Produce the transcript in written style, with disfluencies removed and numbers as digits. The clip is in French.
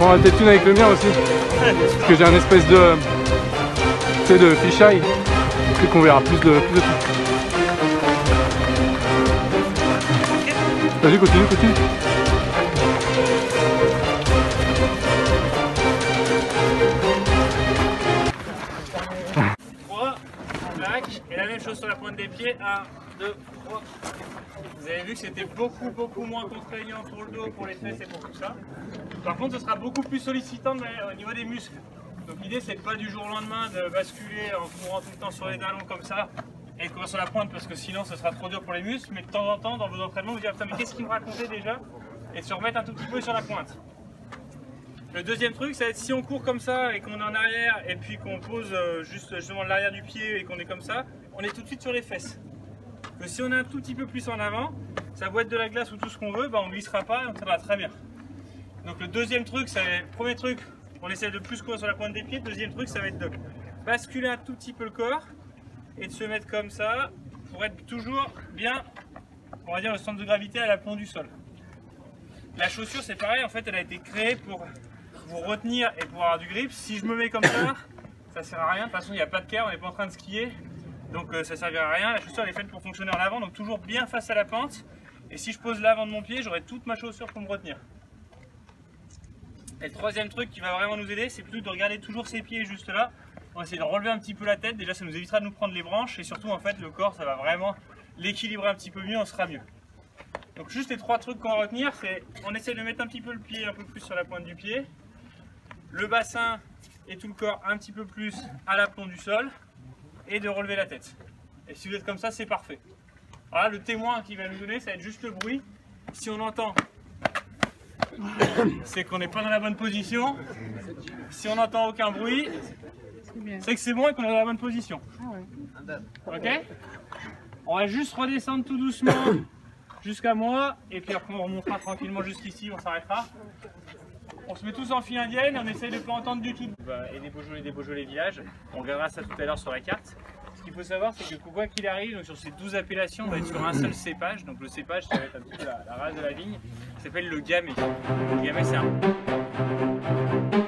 prendra peut-être une avec le mien aussi. Parce que j'ai un espèce de... tu sais, de fisheye. Puis qu'on verra plus de trucs. Vas-y, continue. Et la même chose sur la pointe des pieds, 1, 2, 3. Vous avez vu que c'était beaucoup moins contraignant pour le dos, pour les fesses et pour tout ça. Par contre, ce sera beaucoup plus sollicitant au niveau des muscles. Donc l'idée, c'est pas du jour au lendemain de basculer en courant tout le temps sur les talons comme ça et de courir sur la pointe parce que sinon, ce sera trop dur pour les muscles. Mais de temps en temps, dans vos entraînements, vous dire putain, mais qu'est-ce qu'il me racontait déjà? Et de se remettre un tout petit peu sur la pointe. Le deuxième truc, ça va être si on court comme ça et qu'on est en arrière et puis qu'on pose juste justement l'arrière du pied et qu'on est comme ça, on est tout de suite sur les fesses. Que si on est un tout petit peu plus en avant, ça va être de la glace ou tout ce qu'on veut, bah on ne glissera pas et on tiendra très bien. Donc le deuxième truc, premier truc, on essaie de plus courir sur la pointe des pieds. Deuxième truc, ça va être de basculer un tout petit peu le corps et de se mettre comme ça pour être toujours bien, on va dire, le centre de gravité à l'aplomb du sol. La chaussure, c'est pareil, en fait, elle a été créée pour vous retenir et pour avoir du grip. Si je me mets comme ça sert à rien. De toute façon, il n'y a pas de care, on n'est pas en train de skier. Donc ça ne servira à rien. La chaussure elle est faite pour fonctionner en avant, donc toujours bien face à la pente. Et si je pose l'avant de mon pied, j'aurai toute ma chaussure pour me retenir. Et le troisième truc qui va vraiment nous aider, c'est plutôt de regarder toujours ses pieds juste là. On va essayer de relever un petit peu la tête. Déjà, ça nous évitera de nous prendre les branches. Et surtout, en fait, le corps, ça va vraiment l'équilibrer un petit peu mieux, on sera mieux. Donc juste les trois trucs qu'on va retenir, c'est on essaie de mettre un petit peu le pied un peu plus sur la pointe du pied. Le bassin et tout le corps un petit peu plus à l'aplomb du sol. Et de relever la tête. Et si vous êtes comme ça, c'est parfait. Voilà, le témoin qui va nous donner, ça va être juste le bruit. Si on entend, c'est qu'on n'est pas dans la bonne position. Si on n'entend aucun bruit, c'est que c'est bon et qu'on est dans la bonne position. Ok? On va juste redescendre tout doucement jusqu'à moi. Et puis après, on remontera tranquillement jusqu'ici, on s'arrêtera. On se met tous en file indienne, on essaye de ne pas entendre du tout. Et des Beaujolais villages, on verra ça tout à l'heure sur la carte. Ce qu'il faut savoir, c'est que quoi qu'il arrive, donc sur ces 12 appellations, on va être sur un seul cépage. Donc le cépage, ça va être un petit peu la race de la vigne, qui s'appelle le gamay. Le gamay, c'est un...